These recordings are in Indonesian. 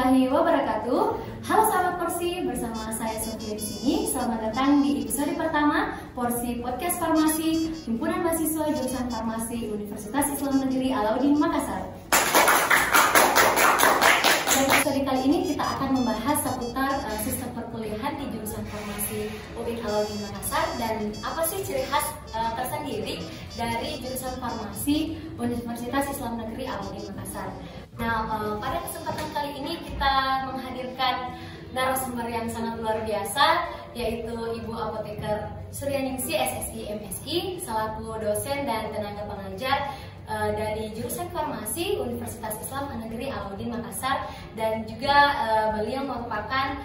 warahmatullahi wabarakatuh. Halo sahabat Porsi, bersama saya Sofia di sini. Selamat datang di episode pertama Porsi Podcast Farmasi Himpunan Mahasiswa Jurusan Farmasi Universitas Islam Negeri Alauddin Makassar. Pada episode kali ini kita akan membahas seputar sistem perkuliahan di jurusan Farmasi UIN Alauddin Makassar dan apa sih ciri khas tersendiri dari jurusan Farmasi Universitas Islam Negeri Alauddin Makassar. Nah, pada kesempatan kali ini kita menghadirkan narasumber yang sangat luar biasa, yaitu Ibu Apoteker Suryaningsih SSI MSI selaku dosen dan tenaga pengajar dari jurusan Farmasi Universitas Islam Negeri Alauddin Makassar, dan juga beliau merupakan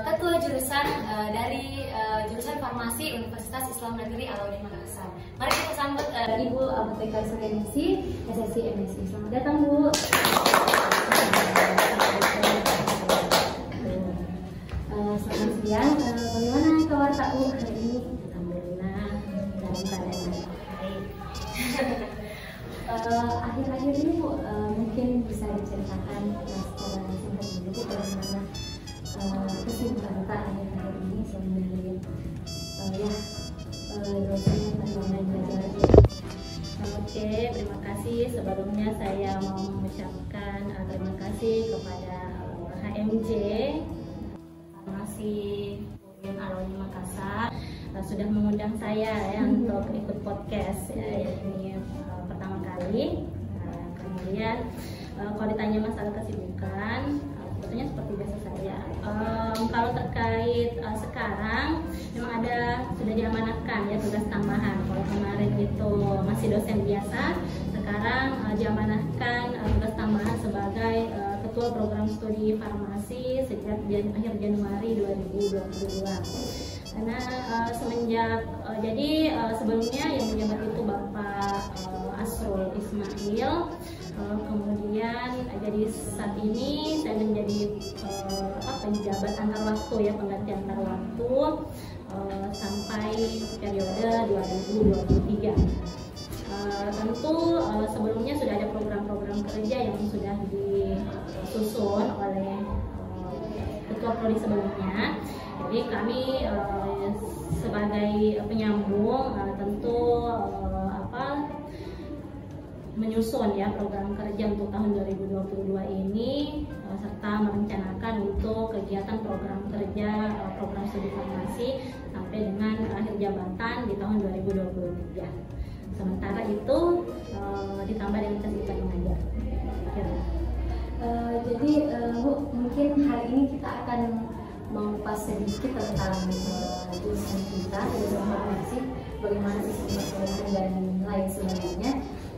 ketua jurusan dari jurusan Farmasi Universitas Islam Negeri Alauddin Makassar. Mari kita sambut Ibu Apoteker Suryaningsih SSI MSI. Selamat datang, Bu. Selamat siang. Bagaimana kabar Tak Bu hari ini? Alhamdulillah dalam keadaan baik. Akhir-akhir ini Bu, mungkin bisa diceritakan secara singkat dulu bagaimana kesibukan Tak akhir-akhir ini sebagai dosen atau belajar. Oke, terima kasih. Sebelumnya saya mau mengucapkan terima kasih kepada HMJ Farmasi UIN Alauddin Makassar sudah mengundang saya untuk ikut podcast ini pertama kali. Kemudian kalau ditanya masalah kesibukan, sebetulnya seperti biasa saya. Kalau terkait sekarang memang sudah diamanatkan ya tugas tambahan. Kalau kemarin itu masih dosen biasa, sekarang diamanatkan tugas tambahan sebagai ketua program studi farmasi sejak akhir Januari 2022. Karena semenjak sebelumnya yang menjabat itu Bapak Asrul Ismail, kemudian jadi saat ini saya menjadi penjabat antar waktu ya, pengganti antar waktu sampai periode 2023. Tentu sebelumnya sudah ada program-program kerja yang sudah disusun oleh ketua prodi sebelumnya. Jadi kami sebagai penyambung tentu menyusun ya program kerja untuk tahun 2022 ini serta merencanakan untuk kegiatan program kerja program studi farmasi sampai dengan akhir jabatan di tahun 2023. Sementara itu ditambah dengan kesibukan mengajar. Jadi Bu, mungkin hari ini kita akan mengupas sedikit tentang jurusan kita, jurusan farmasi, bagaimana sistem perkuliahan dan lain sebagainya.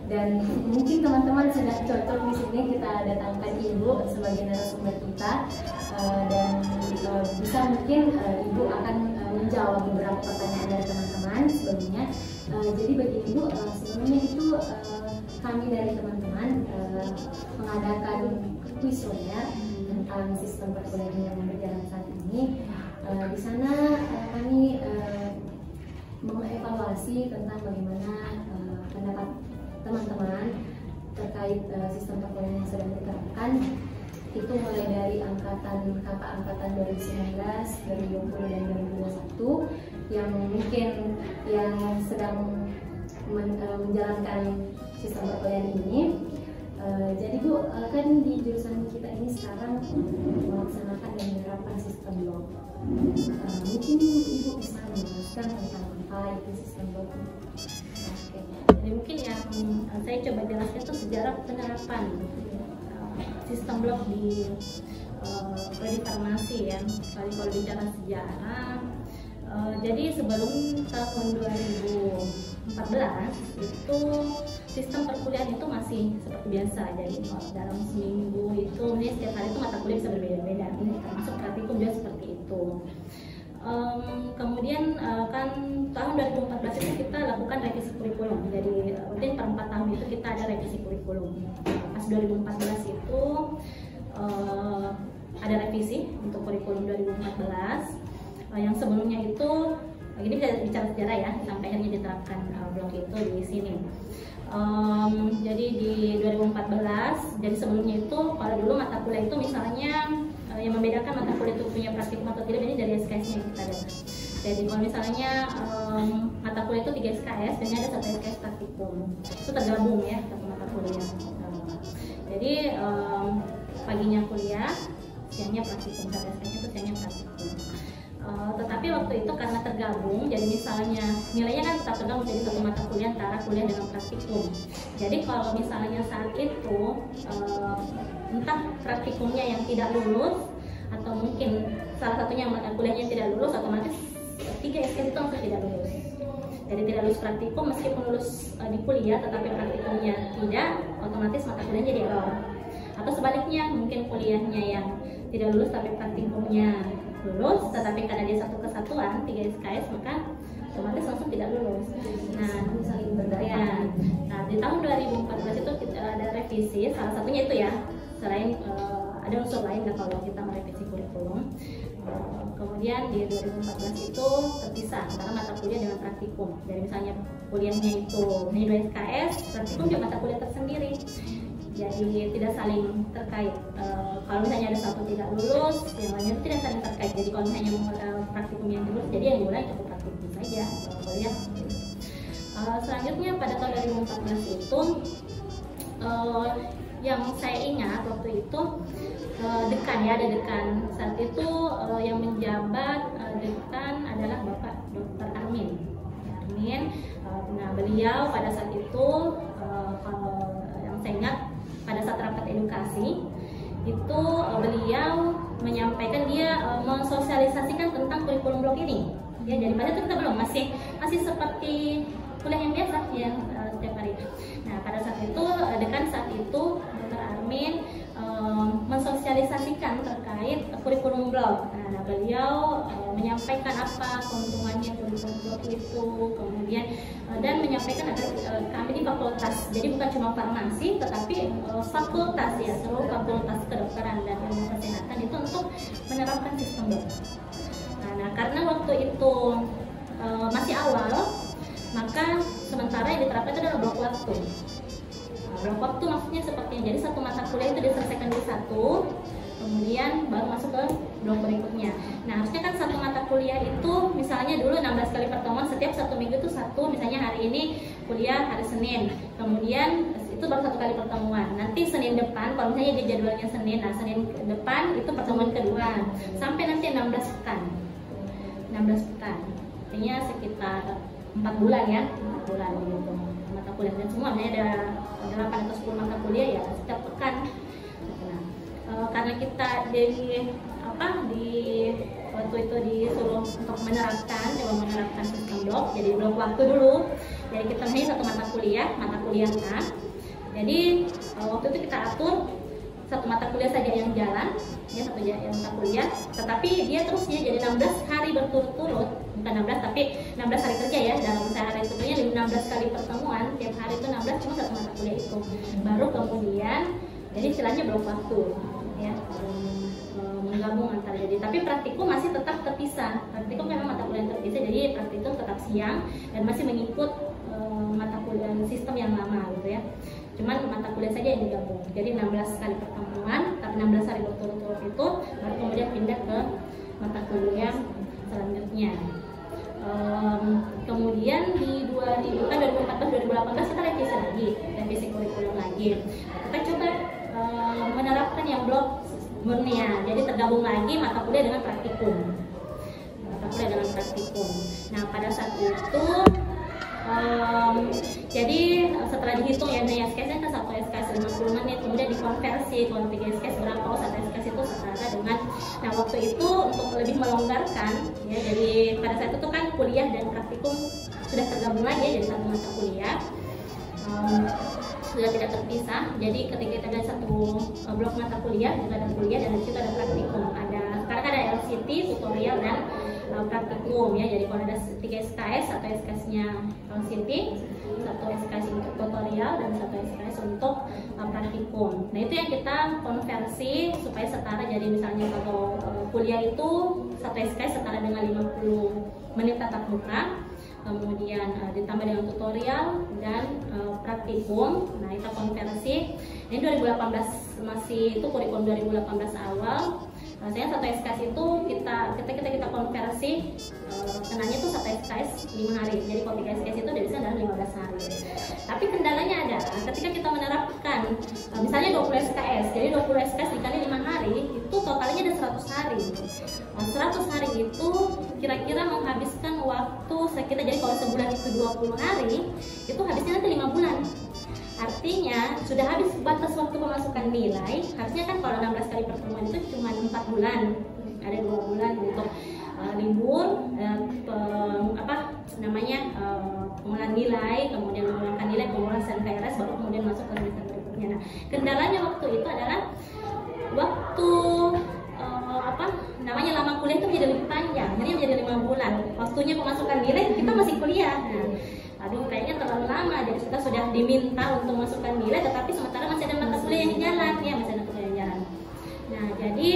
Dan mungkin teman-teman sudah cocok di sini kita datangkan Ibu sebagai narasumber kita, dan bisa mungkin Ibu akan menjawab beberapa pertanyaan dari teman-teman sebelumnya. Jadi bagi Ibu, sebelumnya itu kami dari teman-teman mengadakan kuesioner tentang sistem perkuliahan yang berjalan saat ini. Di sana kami mengevaluasi tentang bagaimana pendapat teman-teman terkait sistem perkuliahan yang sedang diterapkan, itu mulai dari kakak angkatan 2019, 2020 dan 2021 yang mungkin yang sedang menjalankan sistem perkuliahan ini. Jadi Bu, kan di jurusan kita ini sekarang melaksanakan dan menerapkan sistem blok. Mungkin Ibu bisa menjelaskan tentang apa itu sistem blok. Jadi mungkin yang saya coba jelaskan itu sejarah penerapan sistem blok di prodi farmasi ya. Kalau bicara sejarah, jadi sebelum tahun 2014 itu sistem perkuliahan itu masih seperti biasa. Jadi dalam seminggu itu setiap hari itu mata kuliah bisa berbeda-beda, termasuk praktikum juga seperti itu. Kemudian kan tahun 2014 itu kita lakukan revisi kurikulum. Jadi rutin per 4 tahun itu kita ada revisi kurikulum. Pas 2014 itu ada revisi untuk kurikulum 2014. Yang sebelumnya itu, ini bisa bicara sejarah ya, sampai akhirnya diterapkan blok itu di sini. Jadi di 2014, jadi sebelumnya itu kalau dulu mata kuliah itu misalnya yang membedakan mata kuliah itu punya praktikum atau tidak ini dari SKS-nya kita lihat. Jadi kalau misalnya mata kuliah itu 3 SKS dan ada 1 SKS praktikum, itu tergabung ya satu mata kuliah. Jadi paginya kuliah, siangnya praktikum, 1 SKS itu siangnya praktikum. Tetapi waktu itu karena tergabung, jadi misalnya nilainya kan tetap tergabung jadi satu mata kuliah antara kuliah dengan praktikum. Jadi kalau misalnya saat itu entah praktikumnya yang tidak lulus atau mungkin salah satunya mata kuliahnya tidak lulus, otomatis 3 SKS itu langsung tidak lulus. Jadi tidak lulus praktikum meskipun lulus di kuliah tetapi praktikumnya tidak, otomatis mata kuliahnya jadi error. Atau sebaliknya mungkin kuliahnya yang tidak lulus tapi praktikumnya lulus, tetapi karena dia satu kesatuan 3 SKS maka otomatis langsung tidak lulus. Nah, nah di tahun 2014 itu kita ada revisi, salah satunya itu ya, selain ada unsur lain kalau kita merevisi kurikulum. Kemudian di 2014 itu terpisah antara mata kuliah dengan praktikum. Jadi misalnya kuliahnya itu hanya 2 SKS, praktikum juga mata kuliah tersendiri. Jadi tidak saling terkait. Kalau misalnya ada satu tidak lulus, yang lainnya tidak saling terkait. Jadi kalau misalnya mau praktikum yang lulus, jadi yang mulai cukup praktikum saja kuliah. Selanjutnya pada tahun 2014 itu yang saya ingat waktu itu dekan ya, ada dekan saat itu yang menjabat dekan adalah Bapak Dr. Armin. Nah beliau pada saat itu kalau yang saya ingat pada saat rapat edukasi itu beliau menyampaikan dia mensosialisasikan tentang kurikulum blok ini. Ya, jadi pada itu kita belum masih seperti kuliah yang biasa yang setiap hari. Nah pada saat itu dekan saat itu Dr. Armin mensosialisasikan terkait kurikulum blok. Nah beliau menyampaikan apa keuntungannya kurikulum blok itu, kemudian dan menyampaikan agar kami di fakultas, jadi bukan cuma farmasi tetapi fakultas ya, seluruh fakultas kedokteran dan ilmu kesehatan itu untuk menerapkan sistem blok. Nah karena waktu itu masih awal, maka sementara yang diterapkan itu adalah blok waktu. Blok waktu maksudnya seperti jadi satu mata kuliah itu diselesaikan di satu, kemudian baru masuk ke blok berikutnya. Nah harusnya kan satu mata kuliah itu misalnya dulu 16 kali pertemuan, setiap satu minggu itu satu, misalnya hari ini kuliah hari Senin, kemudian itu baru 1 kali pertemuan. Nanti Senin depan, kalau misalnya di jadwalnya Senin, nah Senin depan itu pertemuan kedua, sampai nanti 16 pekan. 16 pekan, artinya sekitar 4 bulan ya, 4 bulan gitu mata kuliah, dan semua ada 8 atau 10 mata kuliah ya setiap pekan. Nah, karena kita di waktu itu disuruh untuk menerapkan sistem blok, jadi blok waktu dulu. Jadi kita hanya satu mata kuliah A. Jadi waktu itu kita atur satu mata kuliah saja yang jalan, ya satu mata kuliah, tetapi dia terusnya jadi 16 hari berturut-turut, bukan 16 tapi 16 hari kerja ya, dalam sehari itu punya 16 kali pertemuan, tiap hari itu 16 cuma satu mata kuliah itu. Baru kemudian jadi istilahnya blok waktu ya, menggabung antara jadi, tapi praktikum masih tetap terpisah. Praktikum memang mata kuliah terpisah, jadi praktikum tetap siang dan masih mengikut mata kuliah sistem yang lama gitu ya. Cuman mata kuliah saja yang digabung. Jadi 16 kali pertemuan, tapi 16 hari berturut-turut itu baru kemudian pindah ke mata kuliah selanjutnya. Kemudian di 2014-2018 kita revisi kurikulum lagi. Kita coba menerapkan yang blok murni ya. Jadi tergabung lagi mata kuliah dengan praktikum. Nah pada saat itu jadi setelah dihitung ya, SKS kan satu SKS 50 menit, kemudian dikonversi kalau 3 SKS berapa, satu SKS itu setara dengan. Nah waktu itu untuk lebih melonggarkan ya, jadi pada saat itu kan kuliah dan praktikum sudah tergabung lagi ya, jadi satu mata kuliah, sudah tidak terpisah. Jadi ketika kita ada satu blok mata kuliah juga ada kuliah dan di situ ada praktikum. Sekarang ada LCT, tutorial dan praktikum ya. Jadi kalau ada 3 SKS, satu SKS-nya LCT, satu SKS untuk tutorial dan satu SKS untuk praktikum. Nah itu yang kita konversi supaya setara. Jadi misalnya kalau kuliah itu satu SKS setara dengan 50 menit tatap muka, kemudian ditambah dengan tutorial dan praktikum. Nah, kita konversi. Ini 2018 masih itu kurikulum 2018 awal. Saya satu SKS itu kita konversi kenanya itu satu SKS 5 hari. Jadi kalau 3 SKS itu bisa dalam 15 hari. Tapi kendalanya adalah ketika kita menerapkan misalnya 20 SKS, jadi 20 SKS dikali 5 hari itu totalnya ada 100 hari. 100 hari itu kira-kira menghabiskan waktu sekitar, jadi kalau sebulan itu 20 hari, itu habisnya nanti 5 bulan. Artinya sudah habis batas waktu pemasukan nilai. Harusnya kan kalau 16 kali pertemuan itu cuma 4 bulan, ada 2 bulan untuk libur, pengumpulan nilai, kemudian menggunakan nilai pengurasan KRS, baru kemudian masuk ke semester berikutnya. Nah, kendalanya waktu itu adalah waktu lama kuliah itu menjadi lebih panjang, jadi menjadi 5 bulan. Waktunya pemasukan nilai kita masih kuliah. Nah, aduh kayaknya terlalu lama, jadi kita sudah diminta untuk masukkan nilai, tetapi sementara masih ada mata kuliah yang jalan, ya masih ada kuliah yang jalan. Nah, jadi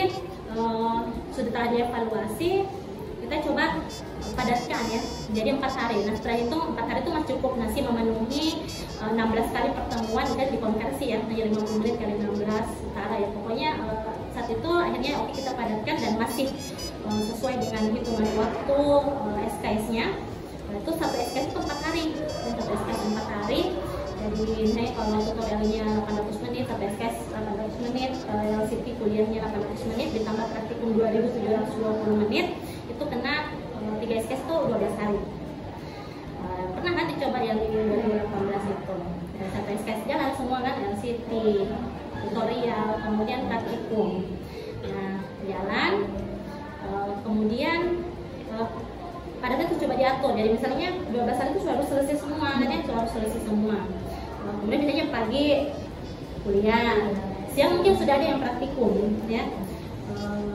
sudah dievaluasi, kita coba padatkan ya, jadi 4 hari. Nah, setelah itu 4 hari itu masih cukup, masih memenuhi 16 kali pertemuan, kita dikonversi ya, hanya 50 menit kali 16 setara ya. Pokoknya saat itu akhirnya oke, kita padatkan dan masih sesuai dengan hitungan waktu SKS-nya. Itu satu SKS itu 4 hari, dan satu SKS 4 hari. Jadi misalnya kalau tutorialnya 800 menit, satu SKS 800 menit, LCT kuliahnya 800 menit, ditambah praktikum 2720 menit, itu kena 3 SKS itu 12 hari. Pernah kan dicoba yang di 2018 itu, dan satu SKS jalan semua kan, LCT, tutorial, kemudian praktikum. Nah, jalan, kemudian pada saat itu coba diatur, jadi misalnya 12 hari itu sudah harus selesai semua, harus selesai semua. Kemudian misalnya pagi kuliah, siang mungkin sudah ada yang praktikum, ya.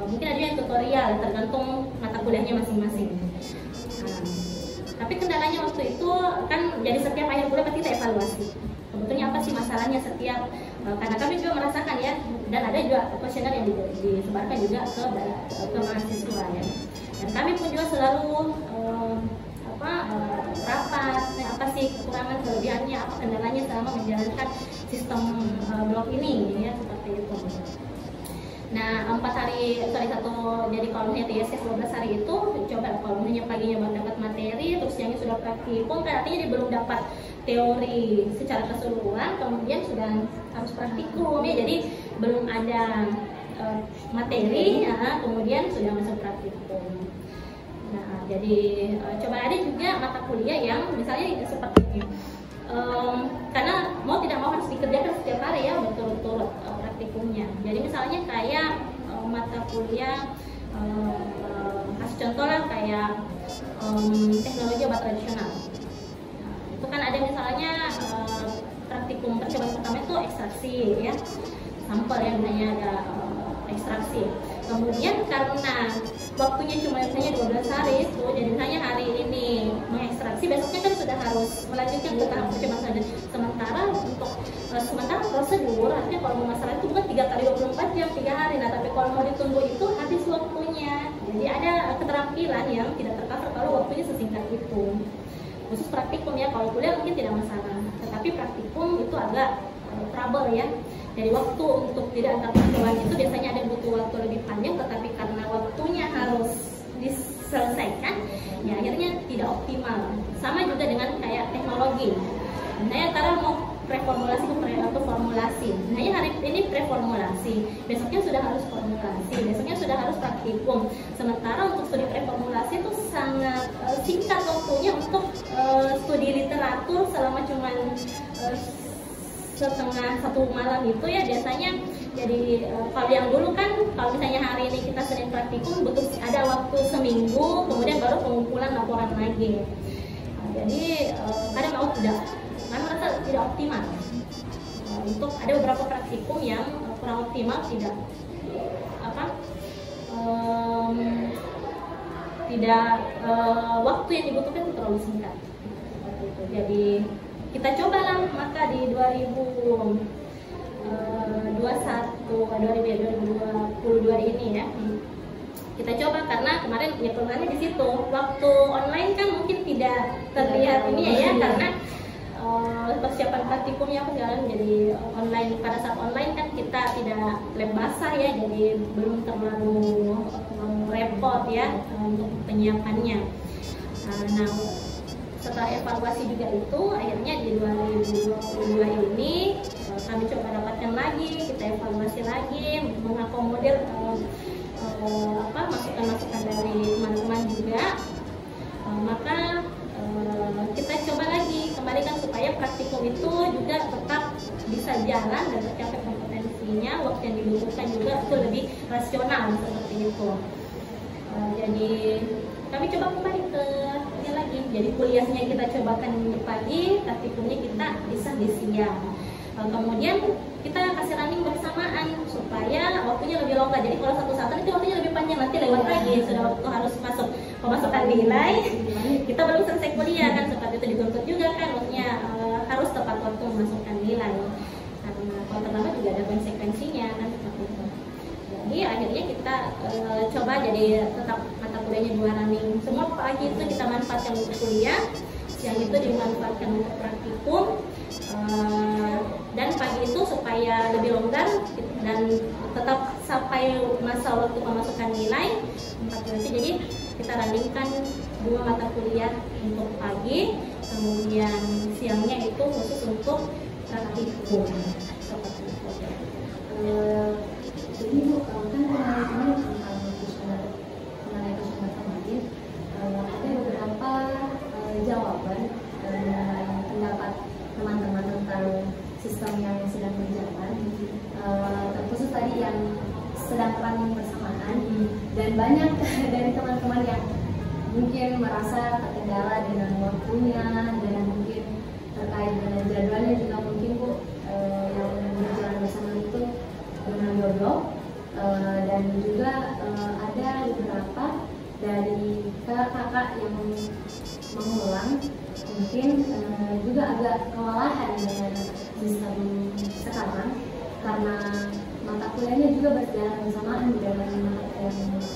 Mungkin ada yang tutorial, tergantung mata kuliahnya masing-masing. Tapi kendalanya waktu itu kan, jadi setiap akhir bulan kita evaluasi. Sebetulnya apa sih masalahnya setiap, karena kami juga merasakan ya, dan ada juga kuesioner yang disebarkan juga ke mahasiswa ya. Dan kami pun juga selalu rapat, apa sih kekurangan kelebihannya, apa kendalanya selama menjalankan sistem blok ini ya, seperti itu. Nah, 4 hari, jadi kalau misalnya TSS 12 hari itu coba kalau misalnya paginya baru dapat materi, terus siangnya sudah praktikum, kan artinya dia belum dapat teori secara keseluruhan, kemudian sudah harus praktikum ya, jadi belum ada materi ya, kemudian sudah masuk praktikum. Nah, jadi coba ada juga mata kuliah yang misalnya seperti ini, karena mau tidak mau harus dikerjakan setiap hari ya, berturut-turut praktikumnya. Jadi misalnya kayak mata kuliah, kasih contoh lah kayak teknologi obat tradisional. Nah, itu kan ada misalnya praktikum percobaan pertama itu ekstraksi ya, sampel yang namanya ada ekstraksi. Kemudian karena waktunya cuma misalnya 12 hari itu, jadi misalnya hari ini mengekstraksi, besoknya kan sudah harus melanjutkan ke tahap percobaan selanjutnya. Sementara prosedur, artinya kalau mau masalah itu bukan 3 kali 24 jam 3 hari, nah tapi kalau mau ditunggu itu habis waktunya. Jadi ada keterampilan yang tidak tercover kalau waktunya sesingkat itu. Khusus praktikum ya, kalau kuliah mungkin tidak masalah, tetapi praktikum itu agak trouble ya. Jadi waktu untuk tidak antar percobaan itu biasanya ada butuh waktu lebih panjang, tetapi karena waktunya harus diselesaikan, ya akhirnya tidak optimal. Sama juga dengan kayak teknologi. Saya antara mau preformulasi atau formulasi. Nah, hari ini preformulasi, besoknya sudah harus formulasi, besoknya sudah harus praktikum. Sementara untuk studi preformulasi itu sangat singkat waktunya, untuk studi literatur selama cuman setengah 1 malam itu ya biasanya. Jadi kalau yang dulu kan, kalau misalnya hari ini kita Senin praktikum, butuh ada waktu seminggu, kemudian baru pengumpulan laporan lagi. Nah, jadi kadang mau tidak, karena merasa tidak optimal. Untuk ada beberapa praktikum yang kurang optimal, tidak waktu yang dibutuhkan itu terlalu singkat. Jadi kita cobalah maka di 2022 ini ya, kita coba karena kemarin ya keluhannya di situ. Waktu online kan mungkin tidak terlihat ini ya karena persiapan praktikumnya jalan jadi online. Pada saat online kan kita tidak lab basah ya, jadi belum terlalu repot ya untuk penyiapannya. Nah, setelah evaluasi juga itu akhirnya di 2022 ini kami coba dapatkan lagi, kita evaluasi lagi, mengakomodir masukan-masukan dari teman-teman juga. Maka kita coba lagi kembalikan supaya praktikum itu juga tetap bisa jalan dan tercapai kompetensinya, waktu yang dibutuhkan juga itu lebih rasional seperti itu. Jadi kami coba kembali ke ini lagi, jadi kuliahnya kita cobakan di pagi, praktikumnya kita bisa di siang. Kemudian kita kasih running bersamaan supaya waktunya lebih longgar. Jadi kalau satu-satu nanti waktunya lebih panjang, nanti lewat lagi sudah waktu harus masuk pemasukan nilai. Kita belum selesai kuliah kan, seperti itu dituntut juga kan, maksudnya harus tepat waktu memasukkan nilai. Karena kalau terlambat juga ada konsekuensinya kan seperti itu. Jadi akhirnya kita coba jadi tetap mata kuliahnya 2 running. Semua pagi itu kita manfaatkan untuk kuliah, siang itu dimanfaatkan untuk praktikum. Dan pagi itu supaya lebih longgar dan tetap sampai masa waktu pemasukan nilai 4 jadi kita runingkan 2 mata kuliah untuk pagi, kemudian siangnya itu khusus untuk praktikum seperti itu. Jadi Bu, kan kemarin tentang kuesioner kemarin ada beberapa jawaban pendapat teman-teman tentang sistem yang sedang berjalan, terkhusus tadi yang sedang running bersamaan, dan banyak dari teman-teman yang mungkin merasa terkendala dengan waktunya dan mungkin terkait dengan jadwalnya juga mungkin Bu yang berjalan bersama itu dengan bodoh, dan juga ada beberapa dari kakak-kakak yang mengulang mungkin juga agak kewalahan dengan sistem sekarang karena mata kuliahnya juga berjalan bersamaan dengan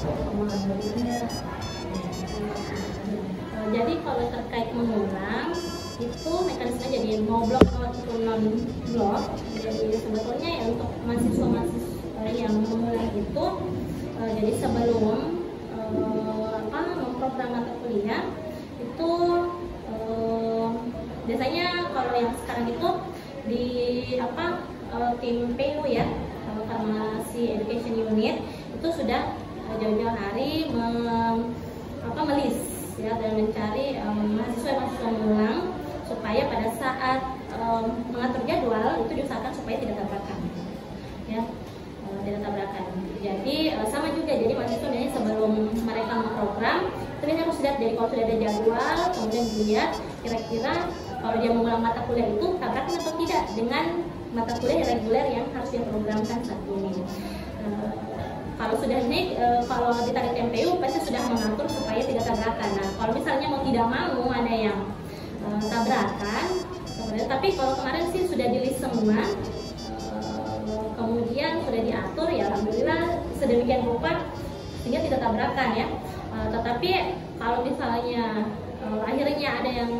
pengulangan berikutnya. Jadi kalau terkait mengulang itu mekanisme jadi mau blok atau non blok. Jadi sebetulnya ya untuk mahasiswa yang mengulang itu jadi sebelum memprogram mata kuliah itu biasanya kalau yang sekarang itu di tim PU ya, Farmasi Education Unit itu sudah jauh-jauh hari melis ya dan mencari mahasiswa mengulang supaya pada saat mengatur jadwal itu diusahakan supaya tidak tabrakan ya, tidak tabrakan. Jadi sama juga, jadi mahasiswa biasanya sebelum mereka memprogram itu harus lihat, jadi kalau sudah ada jadwal kemudian dilihat kira-kira kalau dia mengulang mata kuliah itu tabrakan atau tidak dengan mata kuliah reguler yang harus diprogramkan saat ini. Kalau sudah ini, kalau ditarik MPU pasti sudah mengatur supaya tidak tabrakan. Nah, kalau misalnya mau tidak mau ada yang tabrakan, tapi kalau kemarin sih sudah di list semua, kemudian sudah diatur ya, alhamdulillah sedemikian rupa sehingga tidak tabrakan ya. Tetapi kalau misalnya akhirnya ada yang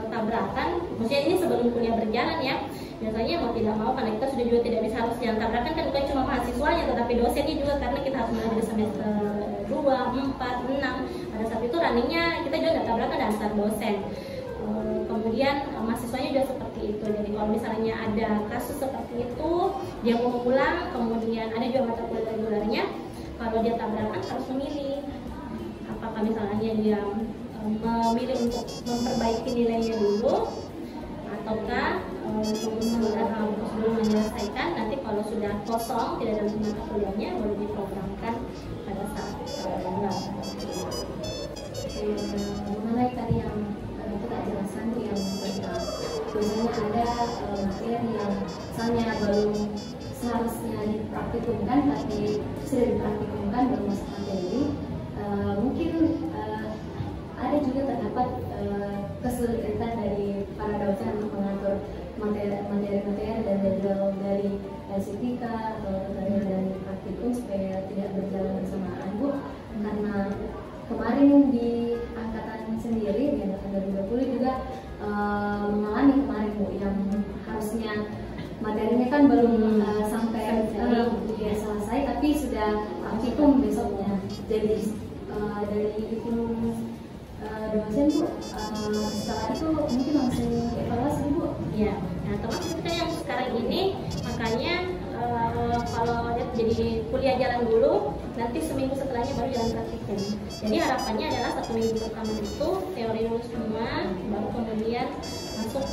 tabrakan, maksudnya ini sebelum kuliah berjalan ya, biasanya mau tidak mau karena kita sudah juga tidak bisa harus yang tabrakan kan bukan cuma mahasiswanya tetapi dosennya juga, karena kita harus mengajar semester 2, 4, 6. Pada saat itu runningnya kita juga tidak tabrakan dan antar dosen. Kemudian mahasiswanya juga seperti itu. Jadi kalau misalnya ada kasus seperti itu dia mau mengulang, kemudian ada juga mata kuliah regulernya, kalau dia tabrakan harus memilih apakah misalnya dia memilih untuk memperbaiki nilainya dulu ataukah sebelum menyelesaikan, nanti kalau sudah kosong tidak ada mata kuliahnya baru diprogramkan pada saat enggak. Mengenai tadi yang kita jelaskan yang tentang biasanya ada materi yang misalnya belum seharusnya dipraktikumkan tapi sudah dipraktikumkan belum masuk materi, mungkin ada juga terdapat kesulitan dari para dosen untuk mengatur materi-materi dan jadwal dari LCTK atau dari praktikum supaya tidak berjalan bersamaan Bu, ada praktikum besoknya. Jadi dari itu dosen Bu, setelah itu mungkin langsung evaluasi Bu. Ya, nah termasuk kita yang sekarang ini, makanya kalau jadi kuliah jalan dulu, nanti seminggu setelahnya baru jalan praktikum. Jadi harapannya adalah 1 minggu pertama itu teori dulu semua, baru kemudian masuk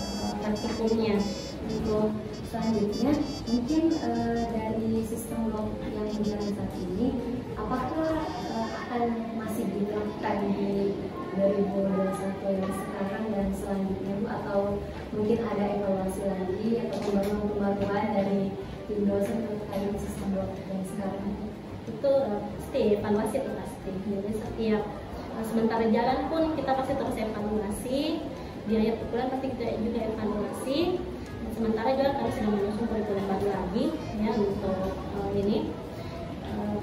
praktikumnya. Untuk selanjutnya, mungkin dari sistem blok yang berjalan saat ini, apakah akan masih diterapkan di 2021 yang sekarang dan selanjutnya Bu, atau mungkin ada evaluasi lagi atau pembaruan dari tim dosen terkait sistem blok yang sekarang? Itu pasti evaluasi itu pasti. Jadi setiap sementara jalan pun kita pasti terus evaluasi. Di akhir bulan pasti kita juga evaluasi. Sementara juga kami sedang menyusun kurikulum baru lagi ya untuk ini.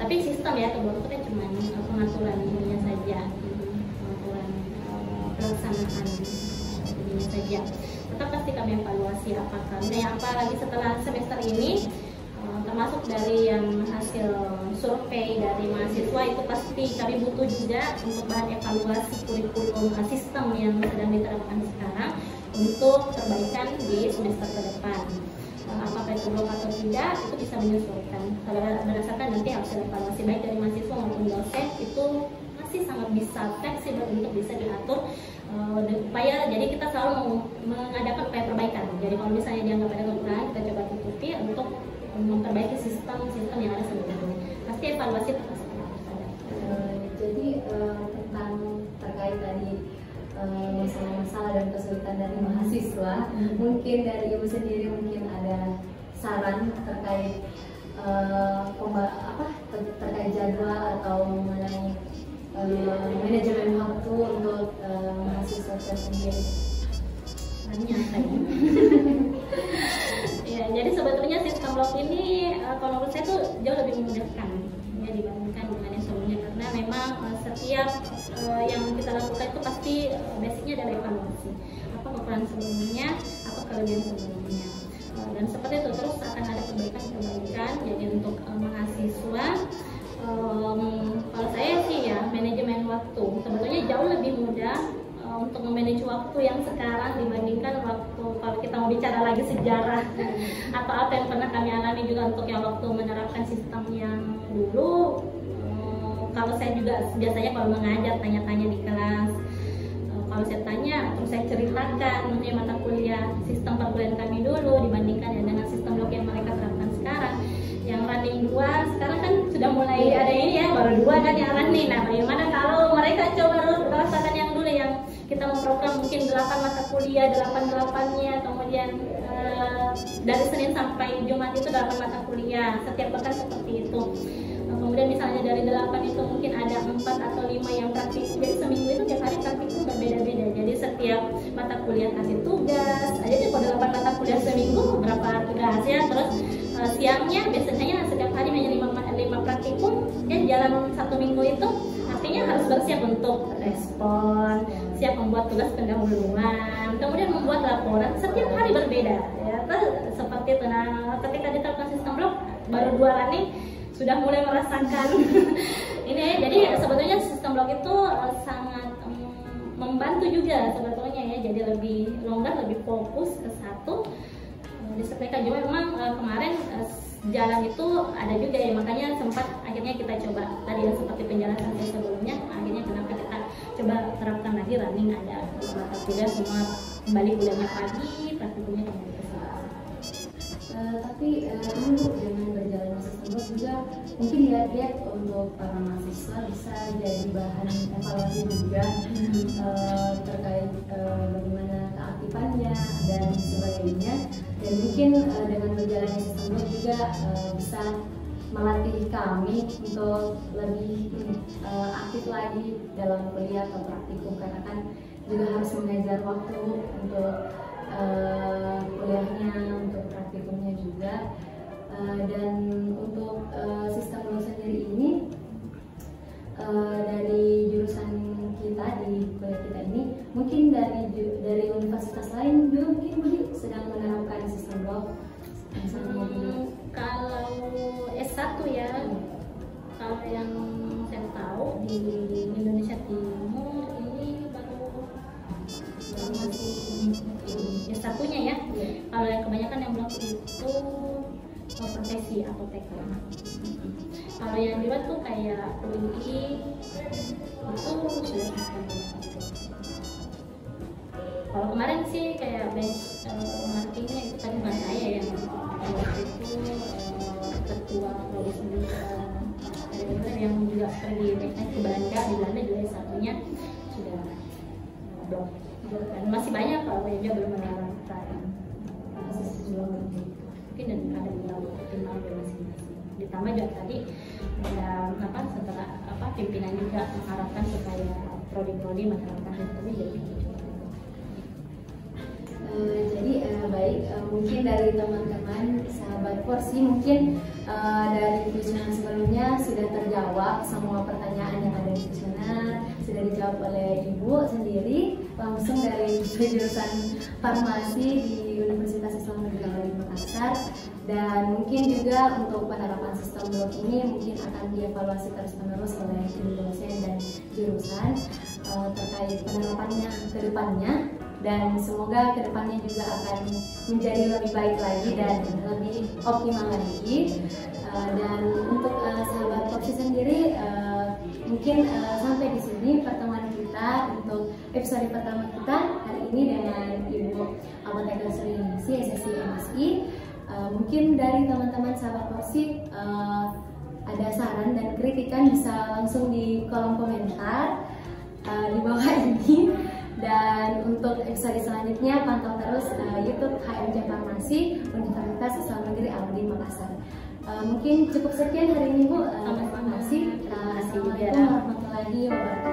Tapi sistem ya kebetulan kita cuma pengaturan ininya saja, pengaturan pelaksanaan ininya saja. Tetap pasti kami evaluasi apakah apa lagi setelah semester ini, termasuk dari yang hasil survei dari mahasiswa itu pasti kami butuh juga untuk bahan evaluasi kurikulum sistem yang sedang diterapkan sekarang untuk perbaikan di semester ke depan. Apakah itu blok atau tidak itu bisa menyesuaikan berdasarkan nanti hasil evaluasi baik dari mahasiswa maupun dosen, itu masih sangat bisa fleksibel untuk bisa diatur upaya. Jadi kita selalu mengadakan upaya perbaikan. Jadi kalau misalnya dianggap ada kekurangan, kita coba tutupi untuk memperbaiki sistem yang ada sebelumnya. Pasti evaluasi pasti ada. Jadi tentang terkait tadi masalah-masalah dan kesulitan dari mahasiswa, mungkin dari Ibu sendiri mungkin ada saran terkait terkait jadwal atau mengenai manajemen waktu untuk mahasiswa tersendiri. Ya, jadi sebetulnya sistem blok ini kalau menurut saya tuh jauh lebih memudahkan ya dibandingkan dengan yang sebelumnya, karena memang setiap yang kita lakukan itu pasti basicnya adalah evaluasi apa kekurangan sebelumnya, apa kelebihan sebelumnya, dan seperti itu terus akan ada perbaikan. Jadi untuk mahasiswa kalau saya sih ya manajemen waktu sebetulnya jauh lebih mudah untuk memanage waktu yang sekarang dibandingkan waktu kalau kita mau bicara lagi sejarah atau apa yang pernah kami alami juga untuk yang waktu menerapkan sistem yang dulu. Kalau saya juga biasanya kalau mengajar tanya-tanya di kelas, kalau saya tanya terus saya ceritakan mengenai mata kuliah sistem perkuliahan kami dulu dibandingkan ya dengan sistem blok yang mereka terapkan sekarang. Yang running 2 sekarang kan sudah mulai ada ini ya, baru 2 kan yang running. Nah bagaimana kalau mereka coba rasakan yang dulu yang kita memprogram mungkin 8 mata kuliah, 8-8-nya, kemudian dari Senin sampai Jumat itu 8 mata kuliah, setiap pekan seperti itu. Kemudian misalnya dari 8 itu mungkin ada 4 atau 5 yang praktik, jadi seminggu itu tiap hari praktik itu berbeda-beda. Jadi setiap mata kuliah kasih tugas, aja kalau 8 mata kuliah seminggu berapa tugas ya, terus siangnya biasanya setiap hari hanya 5 praktikum, dan jalan 1 minggu itu artinya harus bersiap untuk respon, siap membuat tugas pendahuluan, kemudian membuat laporan setiap hari berbeda ya, seperti itu. Nah ketika diterapkan sistem blok baru 2 running sudah mulai merasakan ini. Jadi sebetulnya sistem blok itu sangat membantu juga sebetulnya ya, jadi lebih longgar, lebih fokus ke satu. Disesuaikan juga memang kemarin jalan itu ada juga ya, makanya sempat akhirnya kita coba tadi yang seperti penjelasan saya sebelumnya, akhirnya kenapa kita coba terapkan lagi running, ada mata kuliah semua kembali kuliahnya pagi, praktikumnya kembali ke siang. Tapi ini dengan berjalannya sistem blok juga mungkin lihat untuk para mahasiswa bisa jadi bahan evaluasi juga terkait bagaimana keaktifannya dan sebagainya. Dan mungkin dengan berjalannya sistem blok juga bisa melatih kami untuk lebih aktif lagi dalam kuliah atau praktikum, karena kan juga harus mengejar waktu untuk kuliahnya, untuk praktikumnya juga. Dan untuk sistem blok sendiri ini dari jurusan kita di kuliah kita ini, mungkin dari universitas lain juga mungkin sedang menerapkan sistem blok. Kalau S1 ya, Kalau yang saya tahu di Indonesia Timur ini baru masih ya satunya ya. Kalau yang kebanyakan yang blok itu profesi apoteker. Kalau yang di luar tuh kayak UI itu sudah kalau kemarin sih kayak base marketingnya itu tadi bukan saya yang waktu itu ketua produksi yang juga pergi ke Belanda, di Belanda juga satunya sudah blok dan masih banyak kalau dia belum menerapkan sebelum mungkin dan ada beberapa optimal juga masing-masing. Ditambah juga tadi ada setelah pimpinan juga mengharapkan supaya prodi-prodi menerapkan sistem jadi baik, mungkin dari teman-teman sahabat Porsi mungkin dari kuesioner sebelumnya sudah terjawab semua pertanyaan yang ada di kuesioner, sudah dijawab oleh Ibu sendiri langsung dari jurusan farmasi di Universitas Islam Negeri Al-Azhar Makassar. Dan mungkin juga untuk penerapan sistem blok ini mungkin akan dievaluasi terus-menerus oleh tim dosen dan jurusan terkait penerapannya ke depannya. Dan semoga kedepannya juga akan menjadi lebih baik lagi dan lebih optimal lagi. Dan untuk sahabat Porsi sendiri mungkin sampai di sini pertemuan kita untuk episode pertama kita hari ini dengan Ibu Apoteker Sri Ningsih SSI MSI. Mungkin dari teman-teman sahabat Porsi ada saran dan kritikan bisa langsung di kolom komentar di bawah ini. Dan untuk episode selanjutnya pantau terus YouTube HMJ Farmasi Universitas Islam Negeri Al-Azhar Makassar. Mungkin cukup sekian hari ini Bu. Terima kasih. Assalamualaikum warahmatullahi wabarakatuh.